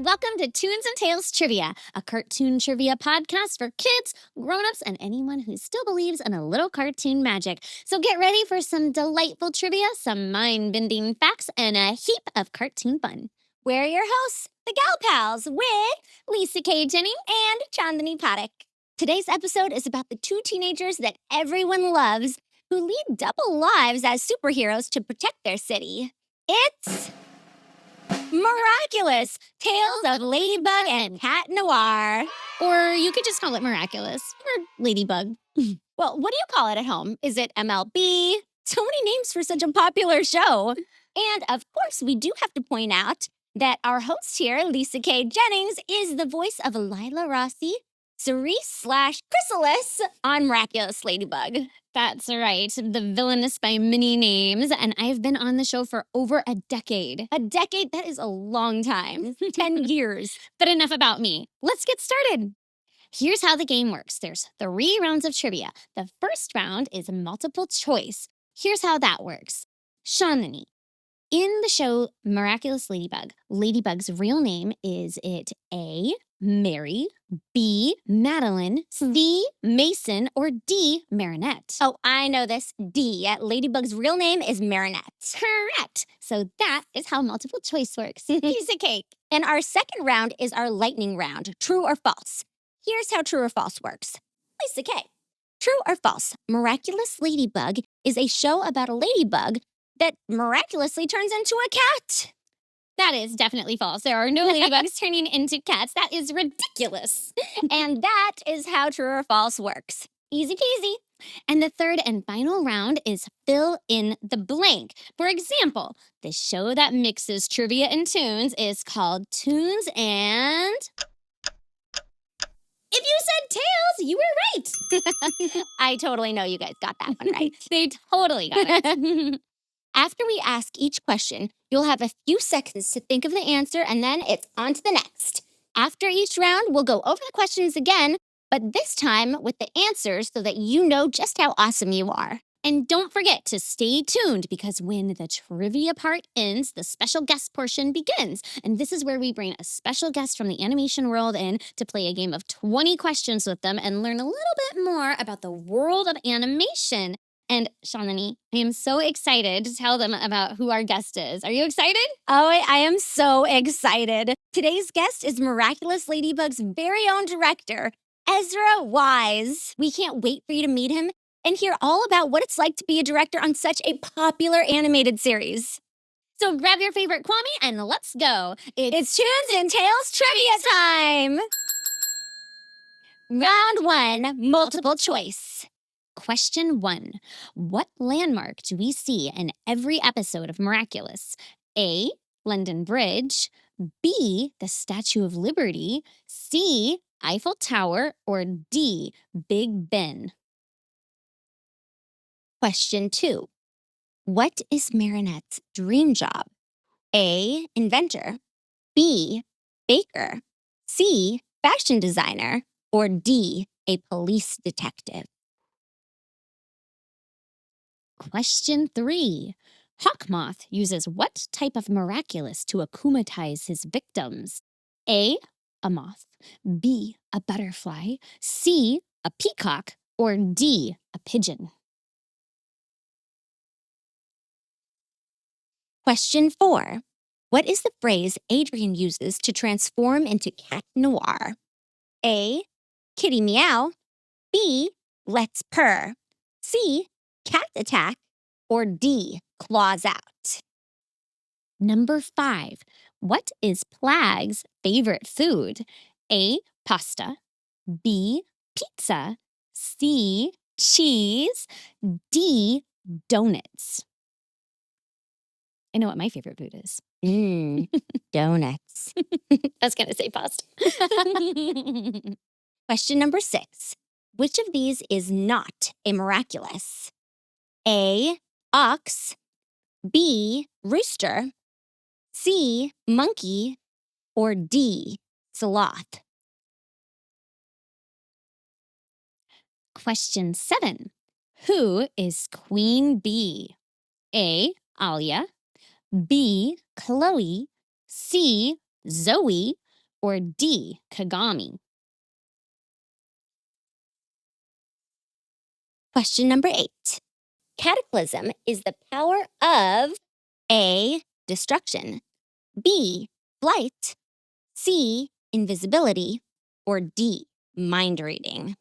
Welcome to Toons and Tales Trivia, a cartoon trivia podcast for kids, grown-ups, and anyone who still believes in a little cartoon magic. So get ready for some delightful trivia, some mind-bending facts, and a heap of cartoon fun. We're your hosts, the Gal Pals, with Lisa K. Jennings and Chandani Pathak. Today's episode is about the two teenagers that everyone loves who lead double lives as superheroes to protect their city. It's Miraculous Tales of Ladybug and Cat Noir. Or you could just call it Miraculous or Ladybug. Well, what do you call it at home? Is it MLB? So many names for such a popular show. And of course, we do have to point out that our host here, Lisa K. Jennings, is the voice of Lila Rossi, Cerise/Chrysalis on Miraculous Ladybug. That's right, the villainess by many names, and I've been on the show for over a decade. A decade? That is a long time. 10 years. But enough about me. Let's get started. Here's how the game works. There's 3 rounds of trivia. The first round is multiple choice. Here's how that works. Shanani, in the show Miraculous Ladybug, Ladybug's real name, is it A, Mary, B, Madeline, C, Mason, or D, Marinette? Oh, I know this. D. Ladybug's real name is Marinette. Correct. So that is how multiple choice works. Piece of cake. And our second round is our lightning round, true or false. Here's how true or false works. Lisa K. True or false, Miraculous Ladybug is a show about a ladybug that miraculously turns into a cat. That is definitely false. There are no ladybugs turning into cats. That is ridiculous. And that is how true or false works. Easy peasy. And the third and final round is fill in the blank. For example, the show that mixes trivia and tunes is called Toons and... If you said tails, you were right. I totally know you guys got that one right. They totally got it. After we ask each question, you'll have a few seconds to think of the answer, and then it's on to the next. After each round, we'll go over the questions again, but this time with the answers so that you know just how awesome you are. And don't forget to stay tuned, because when the trivia part ends, the special guest portion begins. And this is where we bring a special guest from the animation world in to play a game of 20 questions with them and learn a little bit more about the world of animation. And Shanani, I am so excited to tell them about who our guest is. Are you excited? Oh, I am so excited. Today's guest is Miraculous Ladybug's very own director, Ezra Weisz. We can't wait for you to meet him and hear all about what it's like to be a director on such a popular animated series. So grab your favorite Kwami and let's go. It's Toons and Tales Trivia time. Round 1, multiple choice. Question 1. What landmark do we see in every episode of Miraculous? A, London Bridge, B, the Statue of Liberty, C, Eiffel Tower, or D, Big Ben? Question 2. What is Marinette's dream job? A, inventor, B, baker, C, fashion designer, or D, a police detective? Question 3. Hawkmoth uses what type of miraculous to akumatize his victims? A, a moth, B, a butterfly, C, a peacock, or D, a pigeon? Question 4. What is the phrase Adrian uses to transform into Cat Noir? A, kitty meow, B, let's purr, C, cat attack, or D, claws out? Number 5. What is Plag's favorite food? A, pasta, B, pizza, C, cheese, D, donuts? I know what my favorite food is. Donuts. I was going to say pasta. Question number 6. Which of these is not a miraculous? A, ox, B, rooster, C, monkey, or D, sloth? Question 7. Who is Queen Bee? A, Alia, B, Chloe, C, Zoe, or D, Kagami? Question number 8. Cataclysm is the power of A. Destruction, B. Flight, C. Invisibility, or D. Mind reading.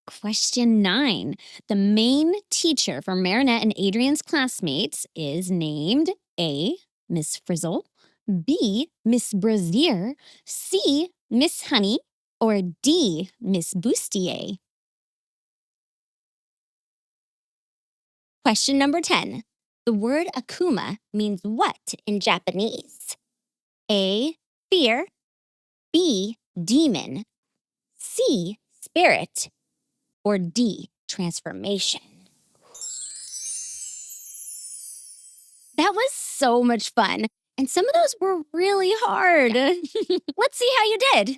Question 9. The main teacher for Marinette and Adrian's classmates is named A. Miss Frizzle, B. Miss Brazier, C. Miss Honey, or D. Miss Bustier? Question number 10. The word akuma means what in Japanese? A. Fear, B. Demon, C. Spirit, or D. Transformation? That was so much fun, and some of those were really hard. Let's see how you did.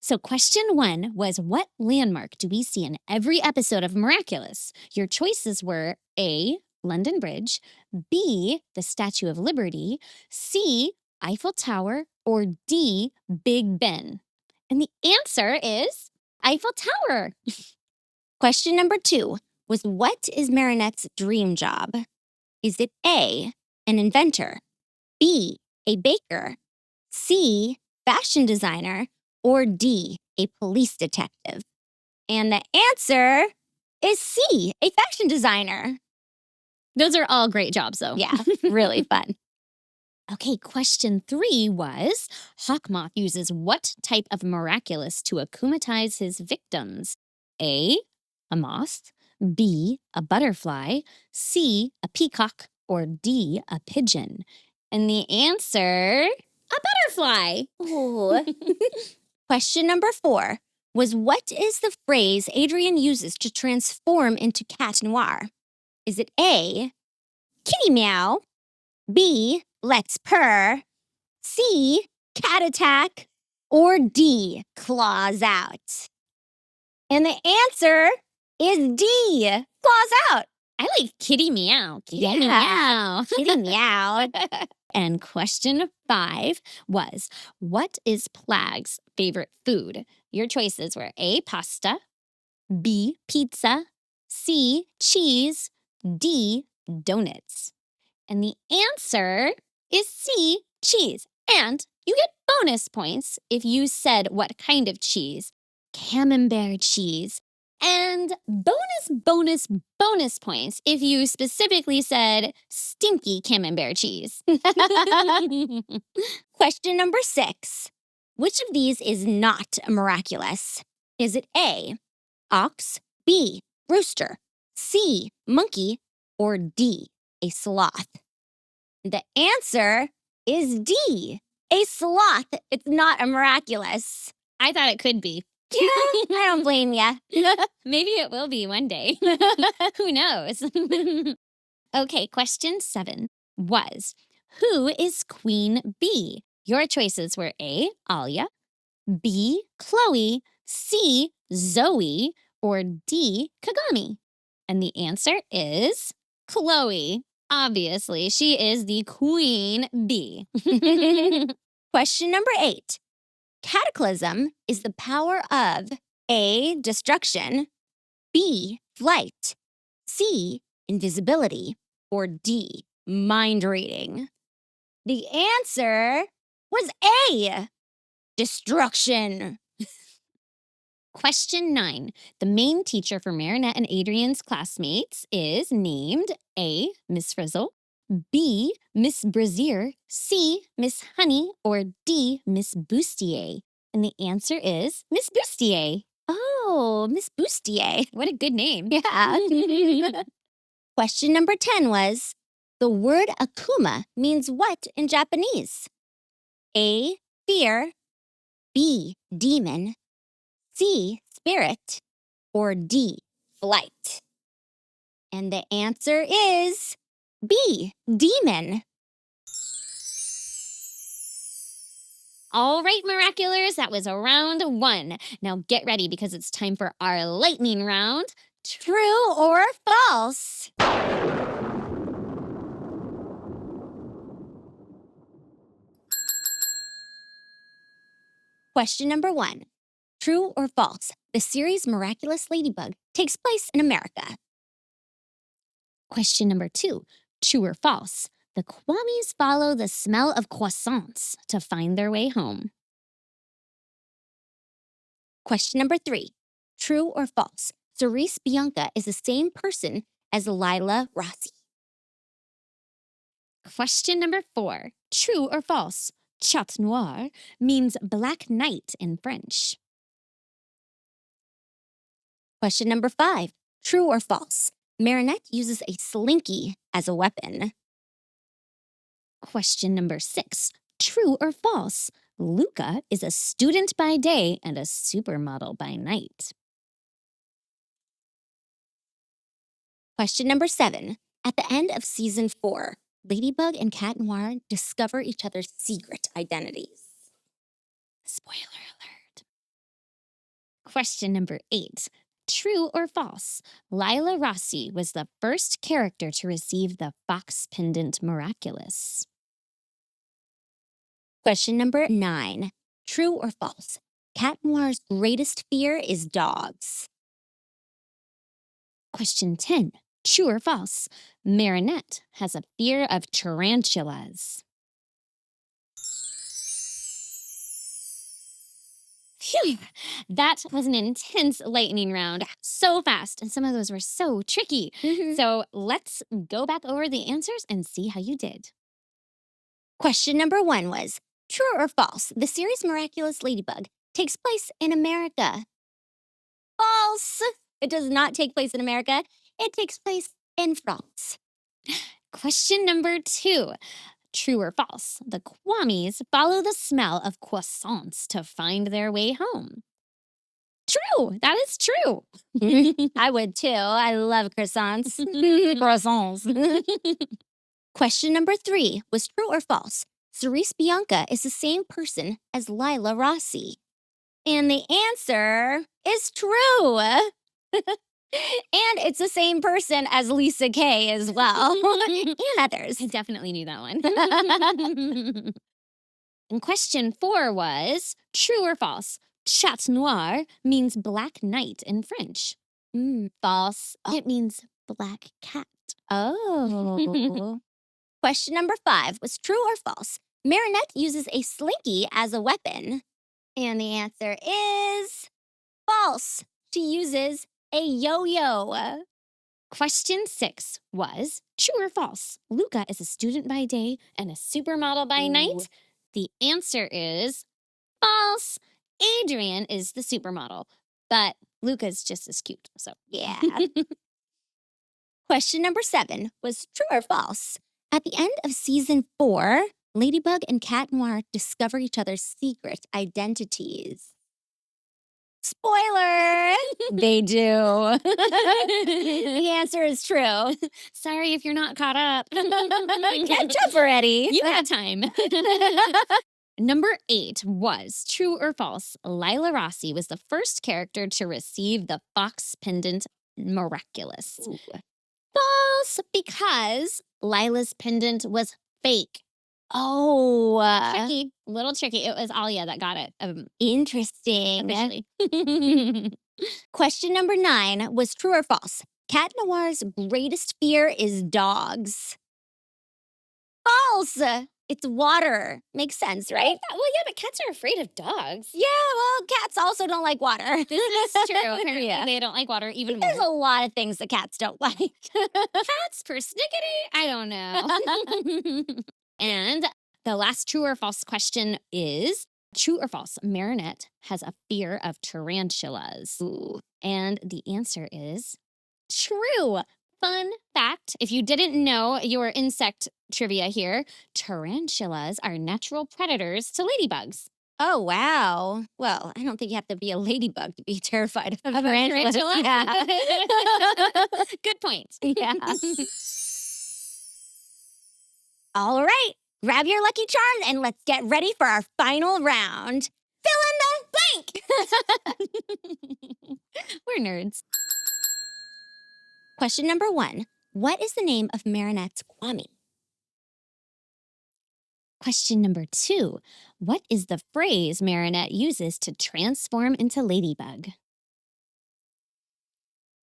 So question 1 was, what landmark do we see in every episode of Miraculous? Your choices were A. London Bridge, B. the Statue of Liberty, C. Eiffel Tower, or D. Big Ben? And the answer is Eiffel Tower. Question number 2 was, what is Marinette's dream job? Is it A. an inventor, B. a baker, C. fashion designer, or D. a police detective? And the answer is C. a fashion designer. Those are all great jobs, though. Yeah, really fun. Okay, question 3 was, Hawkmoth uses what type of miraculous to akumatize his victims? A. a moth, B. a butterfly, C. a peacock, or D. a pigeon? And the answer, a butterfly. Ooh. Question number 4 was, what is the phrase Adrian uses to transform into Cat Noir? Is it A. kitty meow, B. let's purr, C. cat attack, or D. claws out? And the answer is D. claws out. I like kitty meow. Kitty Yeah. Kitty meow. And question 5 was, what is Plag's favorite food? Your choices were A. pasta, B. pizza, C. cheese, D. donuts. And the answer is C. cheese. And you get bonus points if you said what kind of cheese. Camembert cheese. And bonus points if you specifically said stinky camembert cheese. Question number 6. Which of these is not miraculous? Is it A. ox, B. rooster, C. monkey, or D. a sloth? The answer is D. a sloth. It's not a miraculous. I thought it could be. Yeah, I don't blame ya. Maybe it will be one day. Who knows? Okay, question 7 was, who is Queen Bee? Your choices were A. Alia, B. Chloe, C. Zoe, or D. Kagami. And the answer is Chloe. Obviously, she is the Queen Bee. Question number 8. Cataclysm is the power of A. destruction, B. flight, C. invisibility, or D. mind reading. The answer was A. destruction. Question 9. The main teacher for Marinette and Adrian's classmates is named A. Miss Frizzle, B. Miss Brazier, C. Miss Honey, or D. Miss Bustier. And the answer is Miss Bustier. Oh, Miss Bustier. What a good name. Yeah. Question number 10 was, the word akuma means what in Japanese? A. fear, B. demon, C. spirit, or D. flight? And the answer is B. demon. All right, Miraculous, that was round 1. Now get ready because it's time for our lightning round. True or false? Question number 1. True or false? The series Miraculous Ladybug takes place in America. Question number 2. True or false? The kwamis follow the smell of croissants to find their way home. Question number 3. True or false? Cerise Bianca is the same person as Lila Rossi. Question number 4. True or false? Chat noir means black night in French. Question number 5. True or false? Marinette uses a slinky as a weapon. Question number 6. True or false? Luca is a student by day and a supermodel by night. Question number 7. At the end of season 4, Ladybug and Cat Noir discover each other's secret identities. Spoiler alert. Question number 8. True or false? Lila Rossi was the first character to receive the Fox Pendant Miraculous. Question number 9. True or false? Cat Noir's greatest fear is dogs. Question 10. True or false? Marinette has a fear of tarantulas. Phew, that was an intense lightning round. So fast, and some of those were so tricky. So let's go back over the answers and see how you did. Question number 1 was, true or false? The series Miraculous Ladybug takes place in America. False! It does not take place in America. It takes place in France. Question number 2. True or false? The kwamis follow the smell of croissants to find their way home. True. That is true. I would too. I love croissants. Croissants. Question number 3 was true or false? Cerise Bianca is the same person as Lila Rossi. And the answer is true. And it's the same person as Lisa Kay as well. And others. I definitely knew that one. And question 4 was, true or false? Chat noir means black night in French. False. It means black cat. Oh. Question number 5 was true or false? Marinette uses a slinky as a weapon. And the answer is false. She uses a yo-yo. Question 6 was, true or false? Luca is a student by day and a supermodel by night. The answer is false. Adrian is the supermodel, but Luca's just as cute. So yeah. Question number 7 was true or false? At the end of season 4, Ladybug and Cat Noir discover each other's secret identities. Spoiler! They do. The answer is true. Sorry if you're not caught up. Catch up already. You got time. Number 8 was true or false? Lila Rossi was the first character to receive the Fox Pendant Miraculous. Ooh. False, because Lila's pendant was fake. Oh, Tricky, little tricky. It was Alia that got it. Interesting. Officially. Question number 9 was true or false? Cat Noir's greatest fear is dogs. False. It's water. Makes sense, right? Well, yeah, but cats are afraid of dogs. Yeah, well, cats also don't like water. That's true. Yeah. They don't like water even more. There's a lot of things that cats don't like. Cats, persnickety? I don't know. And the last true or false question is, true or false? Marinette has a fear of tarantulas. Ooh. And the answer is true. Fun fact, if you didn't know your insect trivia here, tarantulas are natural predators to ladybugs. Oh, wow. Well, I don't think you have to be a ladybug to be terrified of A tarantulas. tarantula? Yeah. Good point. Yeah. All right. Grab your lucky charms and let's get ready for our final round. Fill in the blank. We're nerds. Question number 1. What is the name of Marinette's Kwami? Question number 2. What is the phrase Marinette uses to transform into Ladybug?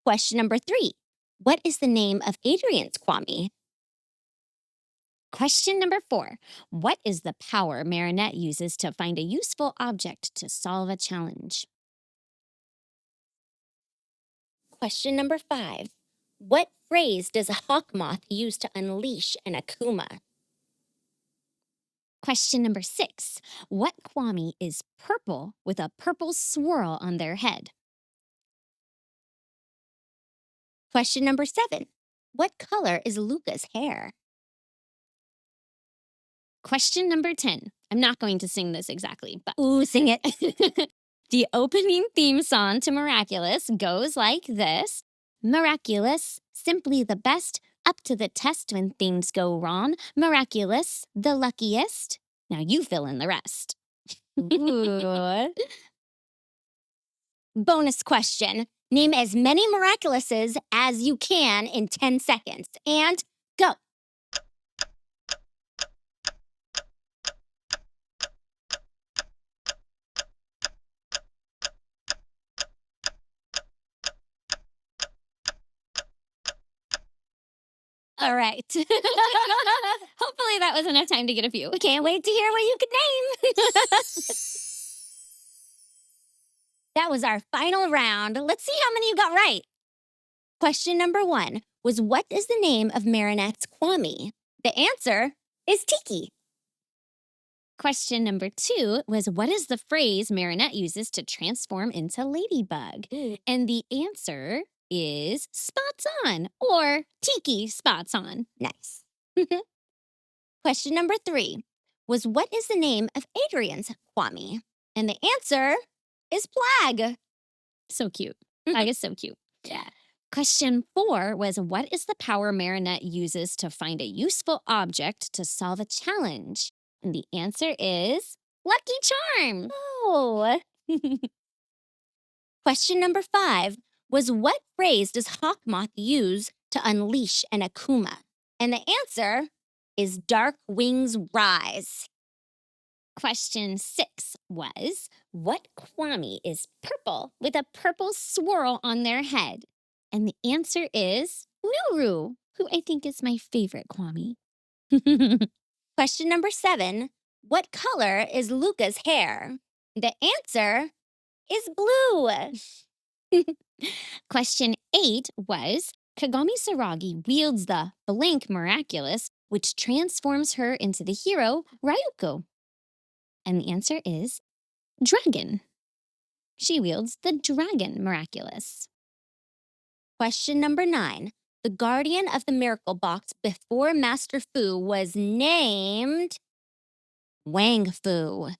Question number 3. What is the name of Adrian's Kwami? Question number 4. What is the power Marinette uses to find a useful object to solve a challenge? Question number 5. What phrase does a hawk moth use to unleash an akuma? Question number 6. What Kwami is purple with a purple swirl on their head? Question number 7. What color is Luca's hair? Question number 10. I'm not going to sing this exactly, but Ooh, sing it. the opening theme song to Miraculous goes like this. Miraculous, simply the best, up to the test when things go wrong. Miraculous, the luckiest. Now you fill in the rest. Ooh. Bonus question. Name as many Miraculouses as you can in 10 seconds. And go. All right. Hopefully that was enough time to get a few. Can't wait to hear what you could name. That was our final round. Let's see how many you got right. Question number 1 was, what is the name of Marinette's Kwami? The answer is Tiki. Question number 2 was, what is the phrase Marinette uses to transform into Ladybug? And the answer is spots on, or Tiki spots on. Nice. Question number 3 was, what is the name of Adrian's Kwami? And the answer is Plag. So cute. Plag is so cute. Yeah. Question 4 was, what is the power Marinette uses to find a useful object to solve a challenge? And the answer is Lucky Charm. Oh. Question number 5 was, what phrase does Hawkmoth use to unleash an akuma? And the answer is Dark Wings Rise. Question 6 was, what Kwami is purple with a purple swirl on their head? And the answer is Nuru, who I think is my favorite Kwami. Question number 7, what color is Luca's hair? The answer is blue. Question 8 was, Kagami Saragi wields the blank Miraculous, which transforms her into the hero Ryuko. And the answer is Dragon. She wields the Dragon Miraculous. Question number 9. The guardian of the Miracle Box before Master Fu was named Wang Fu.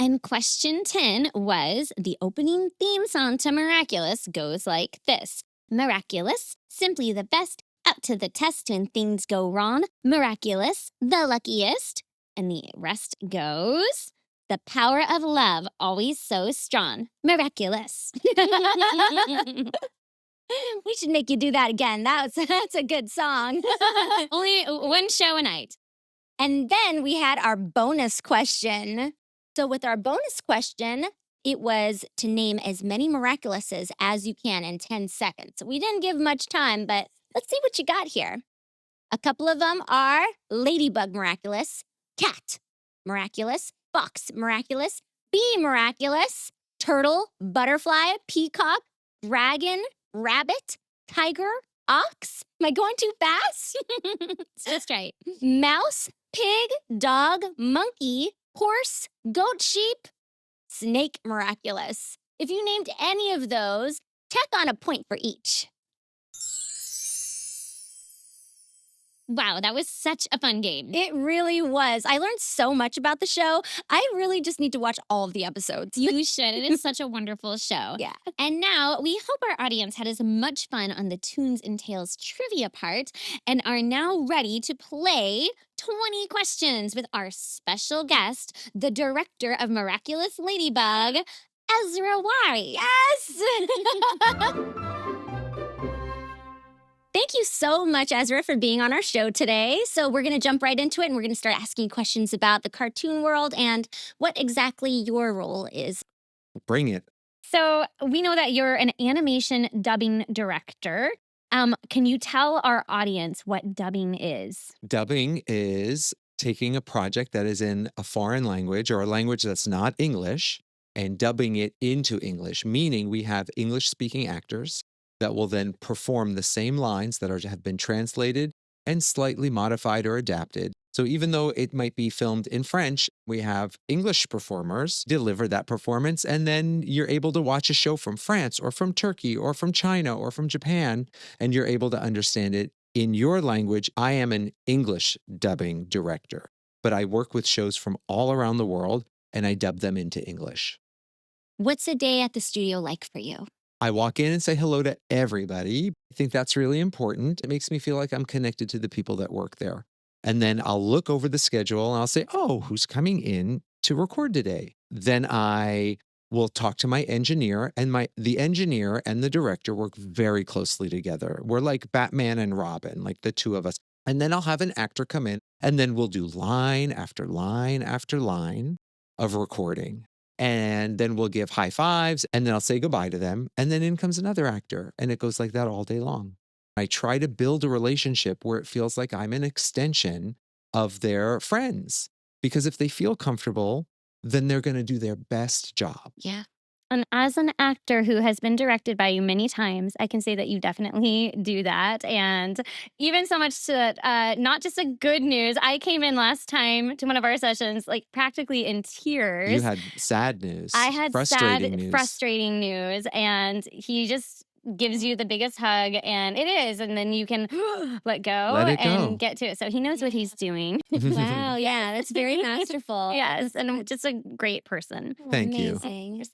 And question 10 was, the opening theme song to Miraculous goes like this. Miraculous, simply the best, up to the test when things go wrong. Miraculous, the luckiest. And the rest goes, the power of love, always so strong. Miraculous. We should make you do that again. That's a good song. Only one show a night. And then we had our bonus question. So with our bonus question, it was to name as many Miraculouses as you can in 10 seconds. We didn't give much time, but let's see what you got here. A couple of them are Ladybug Miraculous, Cat Miraculous, Fox Miraculous, Bee Miraculous, Turtle, Butterfly, Peacock, Dragon, Rabbit, Tiger, Ox. Am I going too fast? It's just right. Mouse, Pig, Dog, Monkey, Horse, Goat, Sheep, Snake Miraculous. If you named any of those, tack on a point for each. Wow, that was such a fun game. It really was. I learned so much about the show. I really just need to watch all of the episodes. You should. It is such a wonderful show. Yeah. And now we hope our audience had as much fun on the Toons and Tales trivia part and are now ready to play 20 questions with our special guest, the director of Miraculous Ladybug, Ezra Weisz. Yes! Thank thank you so much, Ezra, for being on our show today. So we're going to jump right into it, and we're going to start asking questions about the cartoon world and what exactly your role is. Bring it. So we know that you're an animation dubbing director. Can you tell our audience what dubbing is? Dubbing is taking a project that is in a foreign language or a language that's not English and dubbing it into English, meaning we have English-speaking actors that will then perform the same lines that have been translated and slightly modified or adapted. So even though it might be filmed in French, we have English performers deliver that performance, and then you're able to watch a show from France or from Turkey or from China or from Japan, and you're able to understand it in your language. I am an English dubbing director, but I work with shows from all around the world, and I dub them into English. What's a day at the studio like for you? I walk in and say hello to everybody. I think that's really important. It makes me feel like I'm connected to the people that work there. And then I'll look over the schedule and I'll say, oh, who's coming in to record today? Then I will talk to my engineer, and the engineer and the director work very closely together. We're like Batman and Robin, like the two of us. And then I'll have an actor come in, and then we'll do line after line after line of recording. And then we'll give high fives, and then I'll say goodbye to them. And then in comes another actor, and it goes like that all day long. I try to build a relationship where it feels like I'm an extension of their friends, because if they feel comfortable, then they're going to do their best job. Yeah. And as an actor who has been directed by you many times, I can say that you definitely do that. And even so much to that, not just a good news. I came in last time to one of our sessions, like practically in tears. You had sad news. I had frustrating sad, news. frustrating news. And he just gives you the biggest hug, and it is. And then you can let go and get to it. So he knows what he's doing. Wow. Yeah. That's very masterful. Yes. And just a great person. Thank you. Amazing.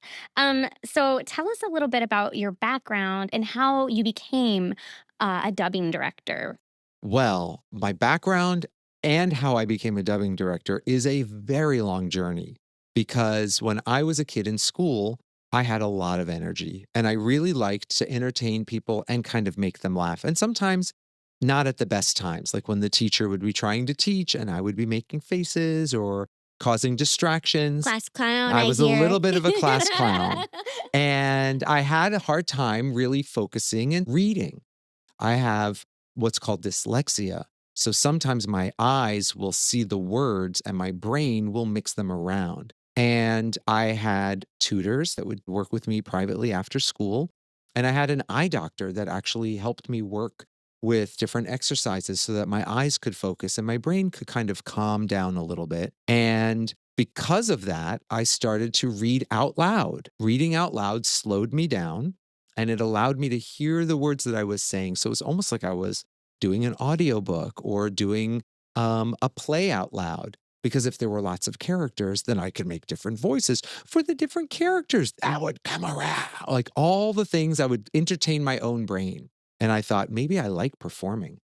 So tell us a little bit about your background and how you became a dubbing director. Well, my background and how I became a dubbing director is a very long journey, because when I was a kid in school, I had a lot of energy and I really liked to entertain people and kind of make them laugh. And sometimes not at the best times, like when the teacher would be trying to teach and I would be making faces or causing distractions. Class clown. I was hear. a little bit of a class clown. And I had a hard time really focusing and reading. I have what's called dyslexia. So sometimes my eyes will see the words and my brain will mix them around. And I had tutors that would work with me privately after school. And I had an eye doctor that actually helped me work with different exercises so that my eyes could focus and my brain could kind of calm down a little bit. And because of that, I started to read out loud. Reading out loud slowed me down, and it allowed me to hear the words that I was saying. So it was almost like I was doing an audiobook or doing a play out loud. Because if there were lots of characters, then I could make different voices for the different characters that would come around. Like all the things, I would entertain my own brain. And I thought, maybe I like performing.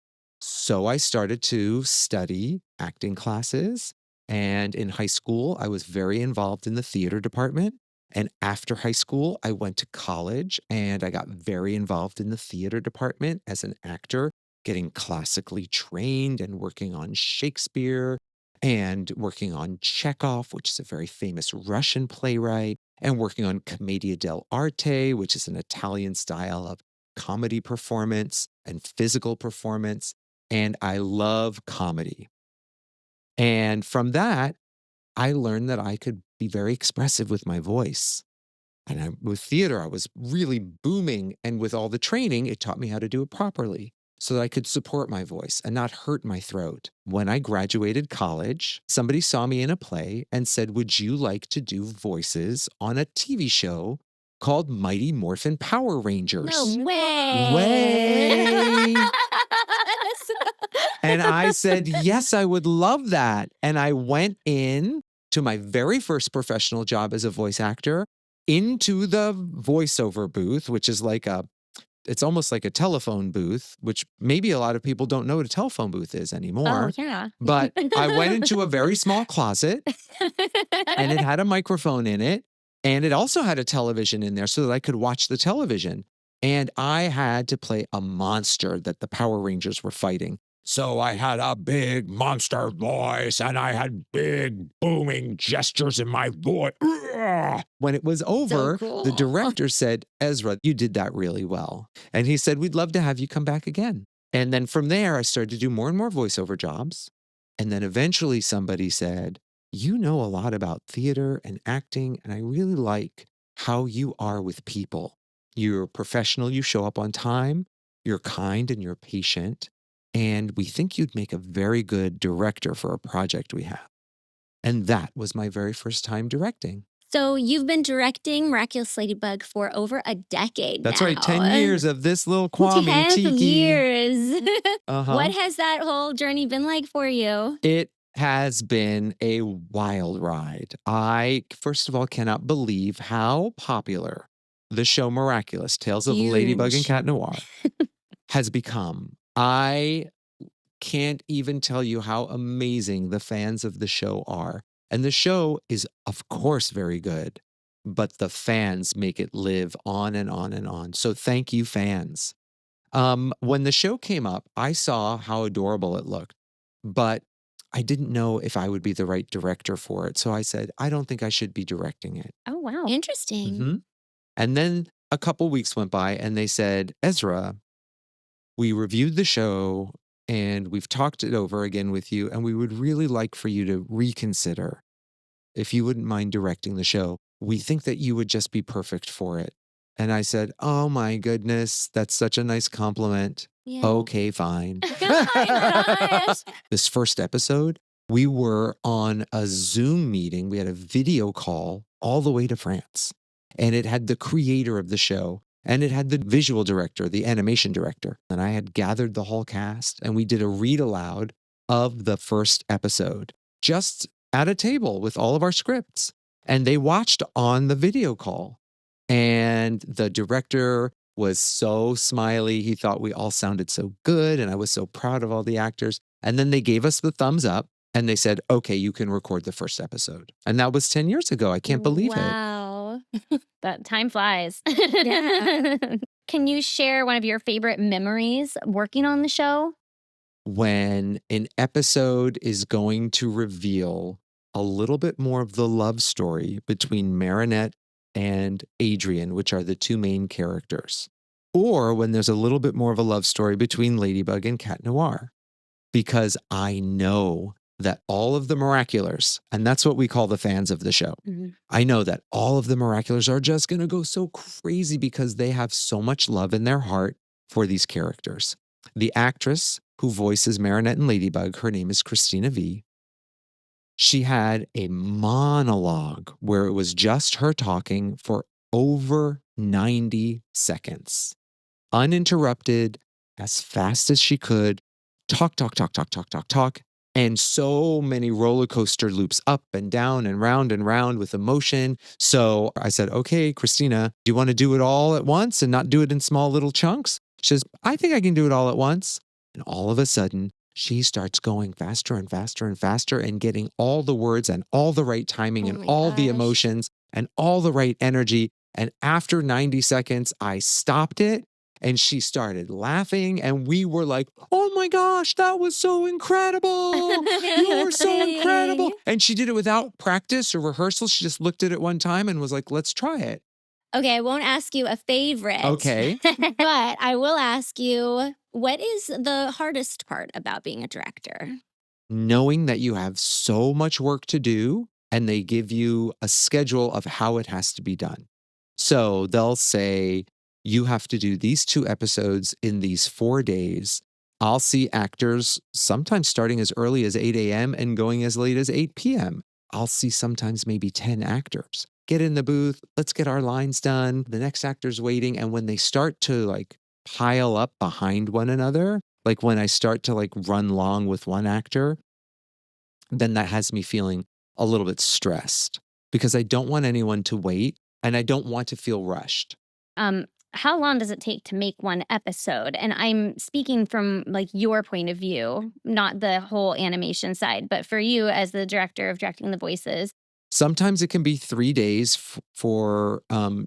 So I started to study acting classes. And in high school, I was very involved in the theater department. And after high school, I went to college and I got very involved in the theater department as an actor, getting classically trained and working on Shakespeare and working on Chekhov, which is a very famous Russian playwright, and working on Commedia dell'arte, which is an Italian style of comedy performance and physical performance. And I love comedy. And from that, I learned that I could be very expressive with my voice. And with theater, I was really booming. And with all the training, it taught me how to do it properly so that I could support my voice and not hurt my throat. When I graduated college, somebody saw me in a play and said, would you like to do voices on a TV show called Mighty Morphin Power Rangers? No way. Way. And I said, yes, I would love that. And I went in to my very first professional job as a voice actor into the voiceover booth, which is like it's almost like a telephone booth, which maybe a lot of people don't know what a telephone booth is anymore. Oh, yeah. But I went into a very small closet and it had a microphone in it. And it also had a television in there so that I could watch the television. And I had to play a monster that the Power Rangers were fighting. So I had a big monster voice and I had big booming gestures in my voice. When it was over, cool. the director said, Ezra, you did that really well. And he said, we'd love to have you come back again. And then from there, I started to do more and more voiceover jobs. And then eventually somebody said, you know a lot about theater and acting, and I really like how you are with people. You're professional, you show up on time, you're kind and you're patient, and we think you'd make a very good director for a project we have. And that was my very first time directing. So you've been directing Miraculous Ladybug for over a decade That's now. right, 10 years of this little Kwami 10 tiki. years. Uh-huh. What has that whole journey been like for you? It has been a wild ride. I, first of all, cannot believe how popular the show Miraculous Tales of Ladybug and Huge. Cat Noir has become. I can't even tell you how amazing the fans of the show are. And the show is, of course, very good, but the fans make it live on and on and on. So thank you, fans. When the show came up, I saw how adorable it looked, but I didn't know if I would be the right director for it. So I said, I don't think I should be directing it. Oh, wow. Interesting. Mhm. And then a couple weeks went by and they said, Ezra, we reviewed the show and we've talked it over again with you, and we would really like for you to reconsider if you wouldn't mind directing the show. We think that you would just be perfect for it. And I said, oh my goodness, that's such a nice compliment. Yeah. Okay, fine. Gosh. This first episode, we were on a Zoom meeting. We had a video call all the way to France. And it had the creator of the show, and it had the visual director, the animation director. And I had gathered the whole cast, and we did a read aloud of the first episode, just at a table with all of our scripts. And they watched on the video call. And the director was so smiley. He thought we all sounded so good, and I was so proud of all the actors. And then they gave us the thumbs up, and they said, okay, you can record the first episode. And that was 10 years ago. I can't believe it. Wow. That time flies. Yeah. Can you share one of your favorite memories working on the show? When an episode is going to reveal a little bit more of the love story between Marinette and Adrian, which are the two main characters, or when there's a little bit more of a love story between Ladybug and Cat Noir, because I know that all of the Miraculars, and that's what we call the fans of the show, I know that all of the Miraculars are just going to go so crazy because they have so much love in their heart for these characters. The actress who voices Marinette and Ladybug, her name is Christina V. She had a monologue where it was just her talking for over 90 seconds, uninterrupted, as fast as she could, talk, and so many roller coaster loops up and down and round with emotion. So I said, okay, Christina, do you want to do it all at once and not do it in small little chunks? She says, I think I can do it all at once. And all of a sudden, she starts going faster and faster and faster and getting all the words and all the right timing and all the emotions and all the right energy. And after 90 seconds, I stopped it and she started laughing. And we were like, oh my gosh, that was so incredible. You were so incredible. And she did it without practice or rehearsal. She just looked at it one time and was like, let's try it. Okay, I won't ask you a favorite. Okay. But I will ask you, what is the hardest part about being a director? Knowing that you have so much work to do and they give you a schedule of how it has to be done. So they'll say, you have to do these 2 episodes in these 4 days. I'll see actors sometimes starting as early as 8 a.m. and going as late as 8 p.m. I'll see sometimes maybe 10 actors. Get in the booth, let's get our lines done. The next actor's waiting. And when they start to like pile up behind one another, like when I start to like run long with one actor, then that has me feeling a little bit stressed because I don't want anyone to wait and I don't want to feel rushed. How long does it take to make one episode? And I'm speaking from like your point of view, not the whole animation side, but for you as the director of directing the voices. Sometimes it can be 3 days for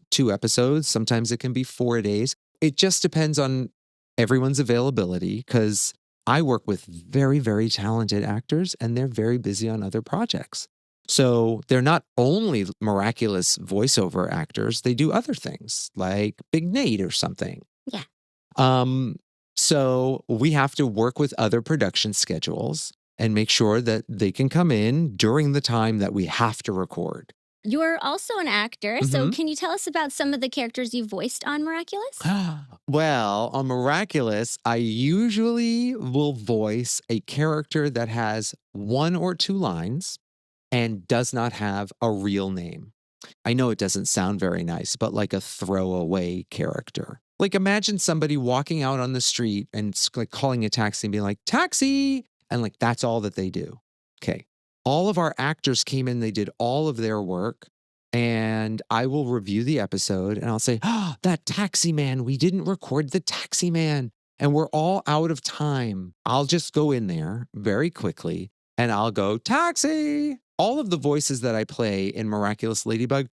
2 episodes. Sometimes it can be 4 days. it just depends on everyone's availability because I work with very, very talented actors and they're very busy on other projects. So they're not only miraculous voiceover actors, they do other things like Big Nate or something. Yeah. So we have to work with other production schedules and make sure that they can come in during the time that we have to record. You're also an actor, so can you tell us about some of the characters you voiced on Miraculous? Well, on Miraculous, I usually will voice a character that has 1 or 2 lines and does not have a real name. I know it doesn't sound very nice, but like a throwaway character. Like imagine somebody walking out on the street and like calling a taxi and being like, taxi! And like that's all that they do. Okay. All of our actors came in, they did all of their work, and I will review the episode and I'll say, oh, that taxi man, we didn't record the taxi man. And we're all out of time. I'll just go in there very quickly and I'll go, taxi! All of the voices that I play in Miraculous Ladybug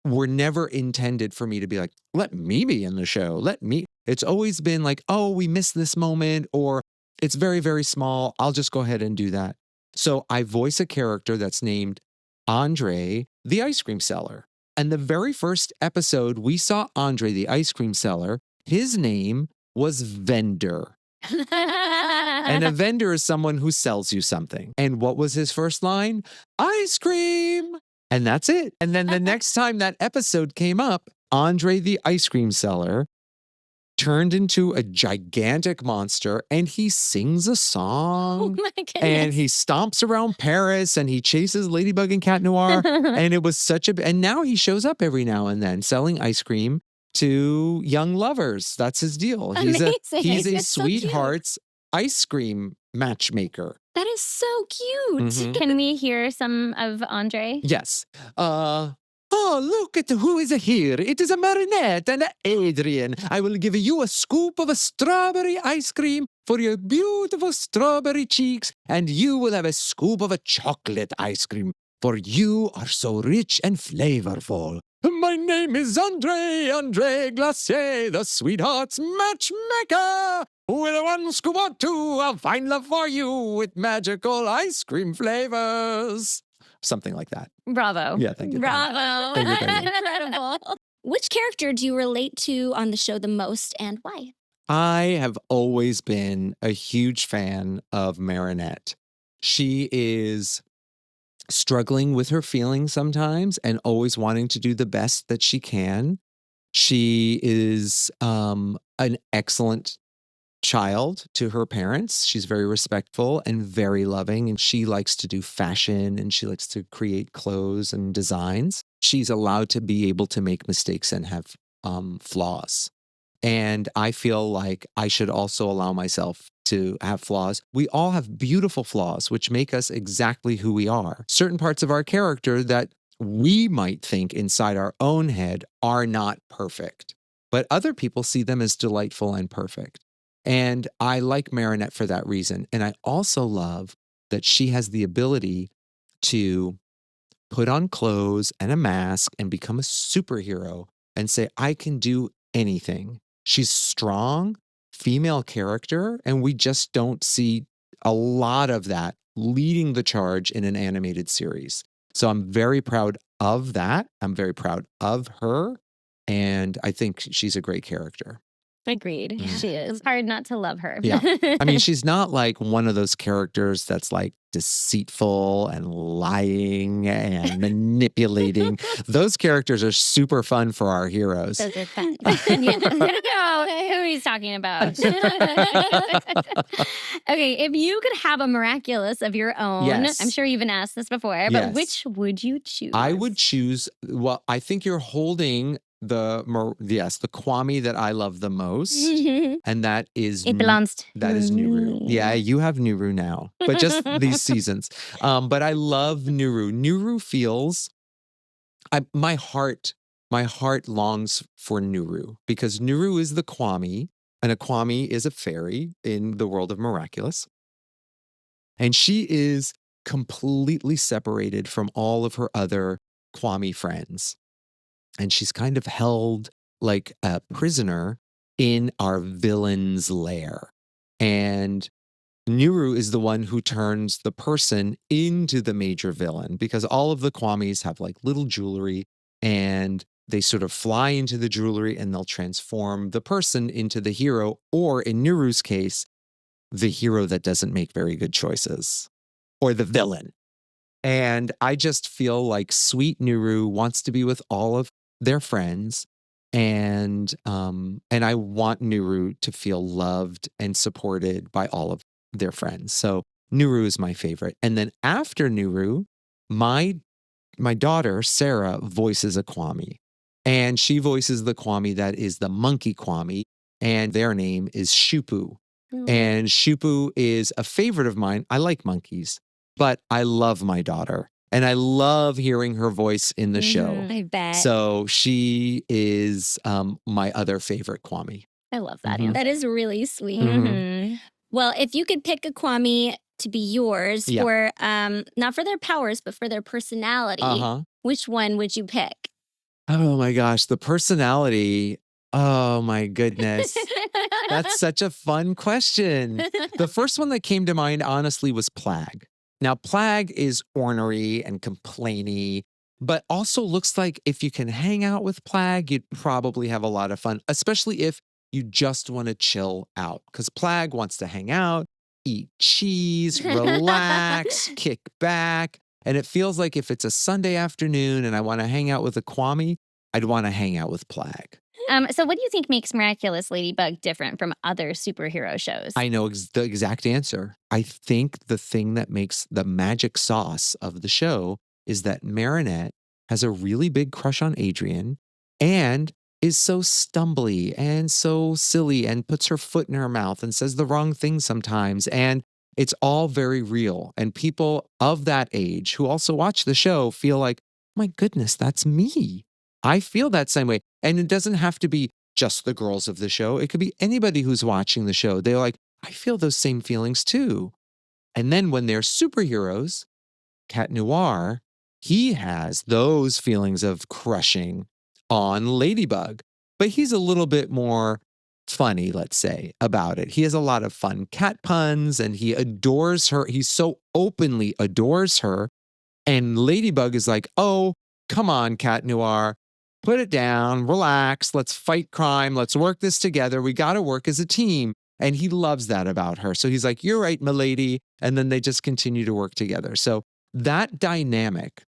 were never intended for me to be like, let me be in the show. Let me. It's always been like, oh, we missed this moment, or it's very, very small. I'll just go ahead and do that. So I voice a character that's named Andre, the ice cream seller. And the very first episode we saw Andre, the ice cream seller, his name was Vendor. And a vendor is someone who sells you something. And what was his first line? Ice cream. And that's it. And then the next time that episode came up, Andre the ice cream seller turned into a gigantic monster and he sings a song. Oh my goodness. And he stomps around Paris and he chases Ladybug and Cat Noir. And it was and now he shows up every now and then selling ice cream to young lovers. That's his deal. He's a That's so cute. sweetheart's ice cream matchmaker. That is so cute. Can we hear some of Andre? Yes. Oh, look at who is here. It is a Marinette and Adrian. I will give you a scoop of a strawberry ice cream for your beautiful strawberry cheeks, and you will have a scoop of a chocolate ice cream, for you are so rich and flavorful. My name is Andre Glacier, the sweetheart's matchmaker. With 1 scoop or 2, I'll find love for you with magical ice cream flavors. Something like that. Bravo. Yeah, thank you. Bravo. Thank you. Incredible. Which character do you relate to on the show the most and why? I have always been a huge fan of Marinette. She is struggling with her feelings sometimes and always wanting to do the best that she can. She is an excellent child to her parents. She's very respectful and very loving, and she likes to do fashion and she likes to create clothes and designs. She's allowed to be able to make mistakes and have flaws. And I feel like I should also allow myself to have flaws. We all have beautiful flaws, which make us exactly who we are. Certain parts of our character that we might think inside our own head are not perfect, but other people see them as delightful and perfect. And I like Marinette for that reason. And I also love that she has the ability to put on clothes and a mask and become a superhero and say, I can do anything. She's strong, female character, and we just don't see a lot of that leading the charge in an animated series. So I'm very proud of that. I'm very proud of her. And I think she's a great character. Agreed. Yeah. She is. It's hard not to love her. Yeah. I mean, she's not like one of those characters that's like deceitful and lying and manipulating. Those characters are super fun for our heroes. Those are fun. Yeah. No, who he's talking about. Okay, if you could have a miraculous of your own, Yes. I'm sure you've been asked this before, but Yes. which would you choose? I would choose, well, I think you're holding the Kwami that I love the most. And that is It belongs to that is Nuru. me. Yeah, you have Nuru now, but just these seasons. But I love Nuru. Nuru feels my heart longs for Nuru because Nuru is the Kwami, and a Kwami is a fairy in the world of Miraculous. And she is completely separated from all of her other Kwami friends. And she's kind of held like a prisoner in our villain's lair. And Nuru is the one who turns the person into the major villain because all of the kwamis have like little jewelry and they sort of fly into the jewelry and they'll transform the person into the hero, or in Nuru's case, the hero that doesn't make very good choices, or the villain. And I just feel like sweet Nuru wants to be with all of their friends. And I want Nuru to feel loved and supported by all of their friends. So Nuru is my favorite. And then after Nuru, my daughter, Sarah, voices a Kwami. And she voices the Kwami that is the monkey Kwami. And their name is Shupu. And Shupu is a favorite of mine. I like monkeys, but I love my daughter. And I love hearing her voice in the show. I bet. So she is my other favorite Kwami. I love that Mhm. answer. That is really sweet. Mhm. Well, if you could pick a Kwami to be yours Yeah. for not for their powers, but for their personality, which one would you pick? Oh my gosh, the personality. Oh my goodness. That's such a fun question. The first one that came to mind, honestly, was Plag. Now, Plag is ornery and complainy, but also looks like if you can hang out with Plag, you'd probably have a lot of fun, especially if you just want to chill out. Because Plag wants to hang out, eat cheese, relax, kick back. And it feels like if it's a Sunday afternoon and I want to hang out with a Kwami, I'd want to hang out with Plag. So what do you think makes Miraculous Ladybug different from other superhero shows? I know the exact answer. I think the thing that makes the magic sauce of the show is that Marinette has a really big crush on Adrian and is so stumbly and so silly and puts her foot in her mouth and says the wrong thing sometimes. And it's all very real. And people of that age who also watch the show feel like, my goodness, that's me. I feel that same way. And it doesn't have to be just the girls of the show. It could be anybody who's watching the show. They're like, I feel those same feelings too. And then when they're superheroes, Cat Noir, he has those feelings of crushing on Ladybug. But he's a little bit more funny, let's say, about it. He has a lot of fun cat puns and he adores her. He so openly adores her. And Ladybug is like, oh, come on, Cat Noir. Put it down, relax, let's fight crime, let's work this together. We got to work as a team. And he loves that about her. So he's like, you're right, milady. And then they just continue to work together. So that dynamic,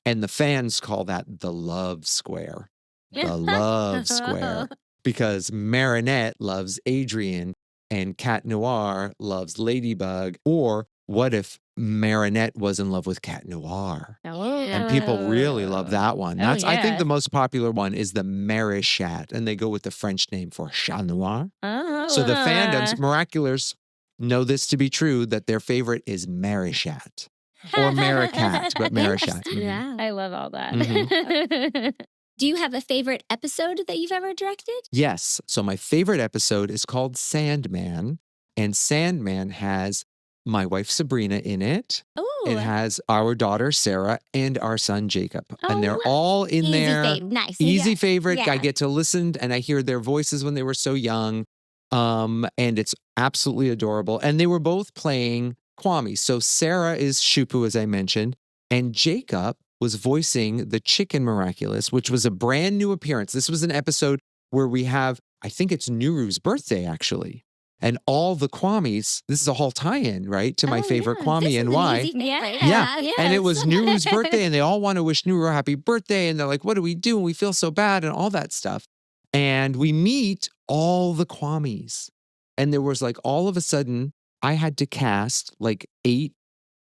and the fans call that the love square. The love square. Because Marinette loves Adrian and Cat Noir loves Ladybug. Or what if Marinette was in love with Cat Noir? And people really love that one. That's I think the most popular one is the Marichat, and they go with the French name for Chat Noir. So the fandoms, Miraculous, know this to be true, that their favorite is Marichat. Or Maricat, but Marichat. Yeah. I love all that. Do you have a favorite episode that you've ever directed? Yes. So my favorite episode is called Sandman. And Sandman has my wife Sabrina in it. Oh, It has our daughter Sarah and our son Jacob. And they're Oh, all in easy there. fave. Nice. Easy Yeah. favorite. Yeah. I get to listen and I hear their voices when they were so young. And it's absolutely adorable. And they were both playing Kwami. So Sarah is Shupu, as I mentioned, and Jacob was voicing the Chicken Miraculous, which was a brand new appearance. This was an episode where we have, I think it's Nuru's birthday, actually. And all the Kwamis, this is a whole tie-in, right, to my favorite Kwami and why. Yeah. And it was Nuru's birthday, and they all want to wish Nuru a happy birthday. And they're like, what do we do? And we feel so bad and all that stuff. And we meet all the Kwamis. And there was like, all of a sudden, I had to cast like 8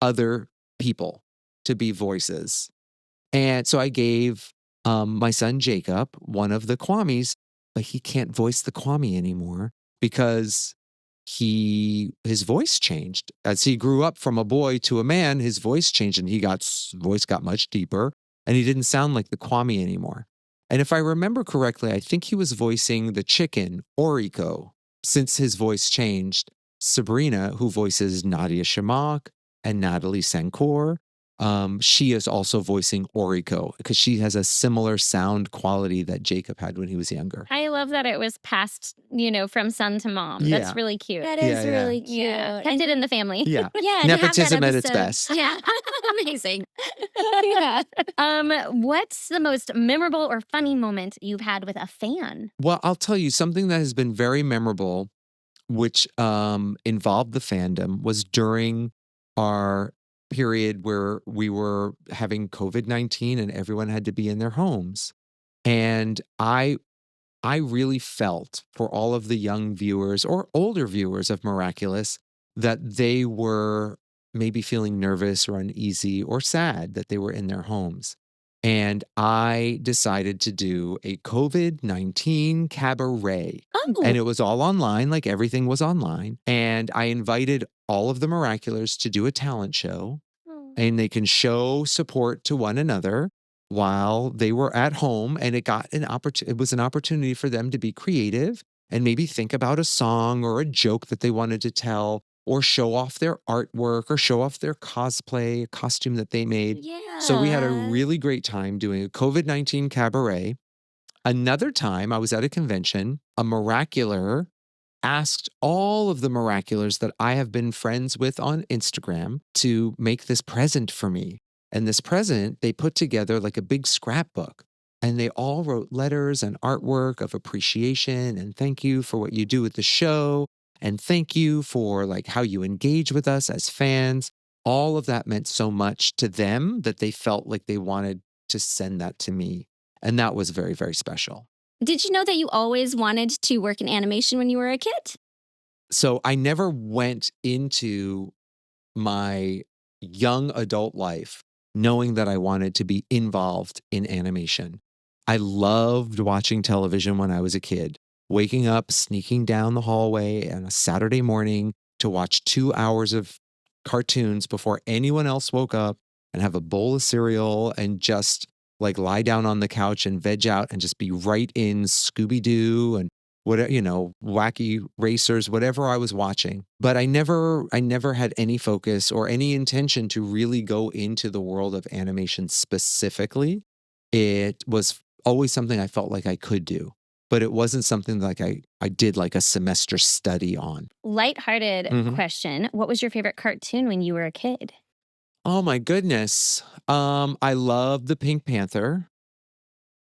other people to be voices. And so I gave my son Jacob one of the Kwamis, but he can't voice the Kwami anymore because his voice changed. As he grew up from a boy to a man, his voice changed and voice got much deeper and he didn't sound like the Kwami anymore. And if I remember correctly, I think he was voicing the chicken, Oriko. Since his voice changed, Sabrina, who voices Nadia Shamak and Natalie Sankor, she is also voicing Oriko because she has a similar sound quality that Jacob had when he was younger. I love that it was passed, from son to mom. Yeah. That's really cute. That is Yeah, yeah. really cute. Yeah. Kept it in the family. Yeah. Yeah, to have that Nepotism at its episode. best. Yeah. Amazing. Yeah. What's the most memorable or funny moment you've had with a fan? Well, I'll tell you something that has been very memorable, which involved the fandom, was during our period where we were having COVID-19 and everyone had to be in their homes. And I really felt for all of the young viewers or older viewers of Miraculous that they were maybe feeling nervous or uneasy or sad that they were in their homes. And I decided to do a COVID-19 cabaret. Oh, And it was all online, like everything was online. And I invited all of the Miraculous to do a talent show, and they can show support to one another while they were at home. And it was an opportunity for them to be creative and maybe think about a song or a joke that they wanted to tell, or show off their artwork or show off their cosplay costume that they made. yeah. So we had a really great time doing a COVID-19 cabaret. Another time I was at a convention, a Miracular asked all of the Miraculars that I have been friends with on Instagram to make this present for me. And this present, they put together like a big scrapbook, and they all wrote letters and artwork of appreciation and thank you for what you do with the show. And thank you for like how you engage with us as fans. All of that meant so much to them that they felt like they wanted to send that to me. And that was very, very special. Did you know that you always wanted to work in animation when you were a kid? So I never went into my young adult life knowing that I wanted to be involved in animation. I loved watching television when I was a kid, waking up, sneaking down the hallway on a Saturday morning to watch 2 hours of cartoons before anyone else woke up, and have a bowl of cereal and just like lie down on the couch and veg out and just be right in Scooby-Doo and whatever, wacky racers, whatever I was watching. But I never had any focus or any intention to really go into the world of animation specifically. It was always something I felt like I could do, but it wasn't something like I did like a semester study on. Lighthearted Mhm. question. What was your favorite cartoon when you were a kid? Oh my goodness. I loved the Pink Panther.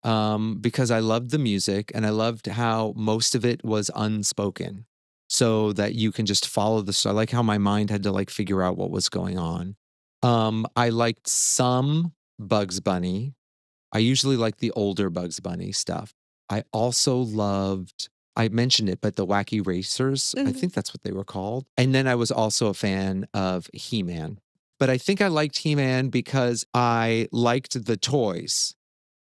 Because I loved the music and I loved how most of it was unspoken, so that you can just follow the story. I like how my mind had to like figure out what was going on. I liked some Bugs Bunny. I usually like the older Bugs Bunny stuff. I also loved, I mentioned it, but the Wacky Racers, I Mhm. think that's what they were called. And then I was also a fan of He-Man. But I think I liked He-Man because I liked the toys.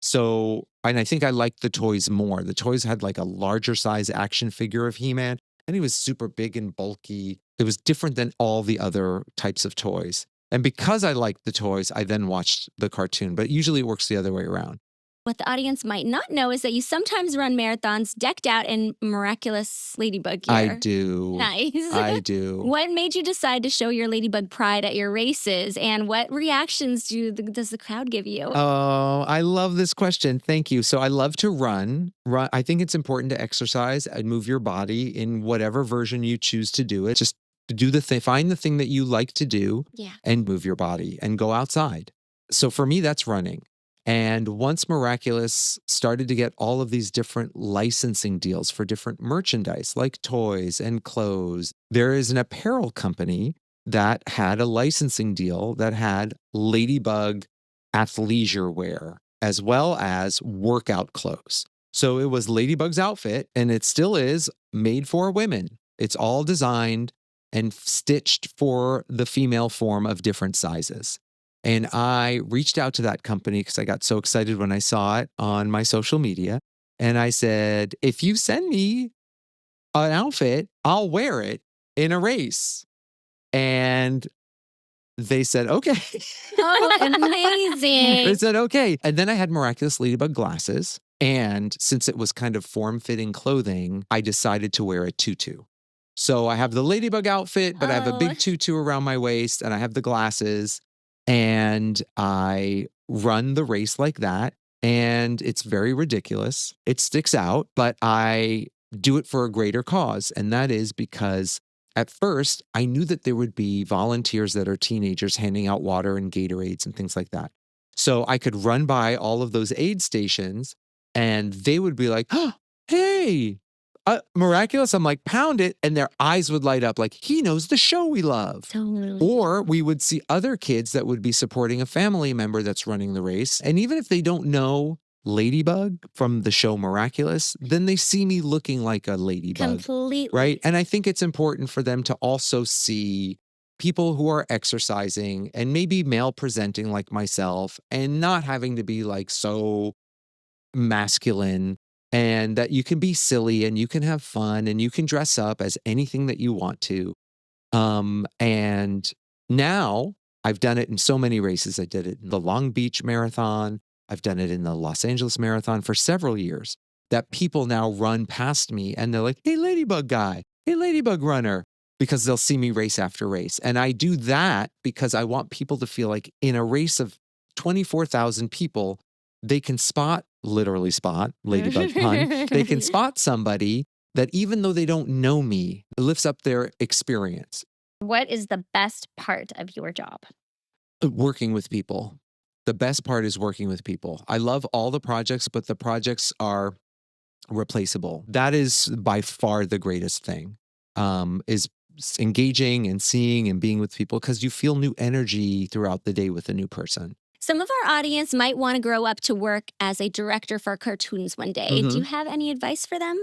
So, and I think I liked the toys more. The toys had like a larger size action figure of He-Man, and he was super big and bulky. It was different than all the other types of toys. And because I liked the toys, I then watched the cartoon, but usually it works the other way around. What the audience might not know is that you sometimes run marathons decked out in Miraculous Ladybug gear. I do. Nice. I do. What made you decide to show your Ladybug pride at your races, and what reactions does the crowd give you? Oh, I love this question. Thank you. So I love to run. I think it's important to exercise and move your body in whatever version you choose to do it. Just do the thing, find the thing that you like to do, Yeah. and move your body and go outside. So for me, that's running. And once Miraculous started to get all of these different licensing deals for different merchandise, like toys and clothes, there is an apparel company that had a licensing deal that had Ladybug athleisure wear as well as workout clothes. So it was Ladybug's outfit, and it still is made for women. It's all designed and stitched for the female form of different sizes. And I reached out to that company because I got so excited when I saw it on my social media. And I said, if you send me an outfit, I'll wear it in a race. And they said, okay. Oh, amazing. They said, okay. And then I had Miraculous Ladybug glasses. And since it was kind of form-fitting clothing, I decided to wear a tutu. So I have the Ladybug outfit, but I have a Oh. big tutu around my waist, and I have the glasses. and I run the race like that. And it's very ridiculous. It sticks out, but I do it for a greater cause. And that is because at first I knew that there would be volunteers that are teenagers handing out water and Gatorades and things like that. So I could run by all of those aid stations and they would be like, oh, hey, Miraculous. I'm like, pound it. And their eyes would light up like, he knows the show we love. Totally. Or we would see other kids that would be supporting a family member that's running the race. And even if they don't know Ladybug from the show Miraculous, then they see me looking like a ladybug. Completely. Right. And I think it's important for them to also see people who are exercising and maybe male presenting like myself and not having to be like so masculine, and that you can be silly and you can have fun and you can dress up as anything that you want to. And now I've done it in so many races. I did it in the Long Beach Marathon. I've done it in the Los Angeles Marathon for several years, that people now run past me and they're like, hey, Ladybug guy, hey, Ladybug runner, because they'll see me race after race. And I do that because I want people to feel like in a race of 24,000 people, they can literally spot, Ladybug pun, they can spot somebody that even though they don't know me, it lifts up their experience. What is the best part of your job? Working with people. The best part is working with people. I love all the projects, but the projects are replaceable. That is by far the greatest thing, is engaging and seeing and being with people, because you feel new energy throughout the day with a new person. Some of our audience might want to grow up to work as a director for cartoons one day. Mhm. Do you have any advice for them?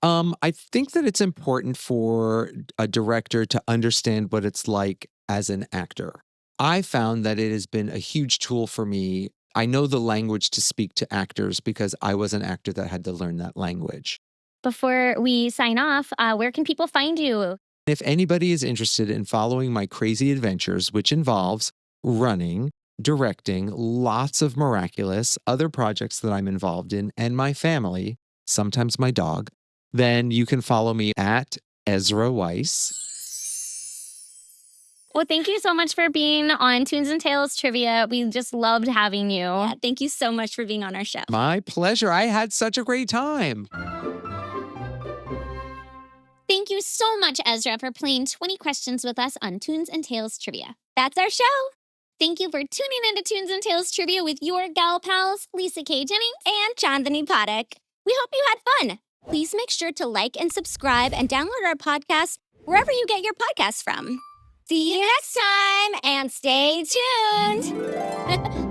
I think that it's important for a director to understand what it's like as an actor. I found that it has been a huge tool for me. I know the language to speak to actors because I was an actor that had to learn that language. Before we sign off, where can people find you? If anybody is interested in following my crazy adventures, which involves running, directing, lots of Miraculous, other projects that I'm involved in, and my family, sometimes my dog, then you can follow me at Ezra Weisz. Well, thank you so much for being on Toons and Tales Trivia. We just loved having you. Yeah, thank you so much for being on our show. My pleasure. I had such a great time. Thank you so much, Ezra, for playing 20 questions with us on Toons and Tales Trivia. That's our show. Thank you for tuning into Toons and Tales Trivia with your gal pals, Lisa K. Jennings And Chandani Padak. We hope you had fun. Please make sure to like and subscribe and download our podcast wherever you get your podcasts from. See you next time and stay tuned.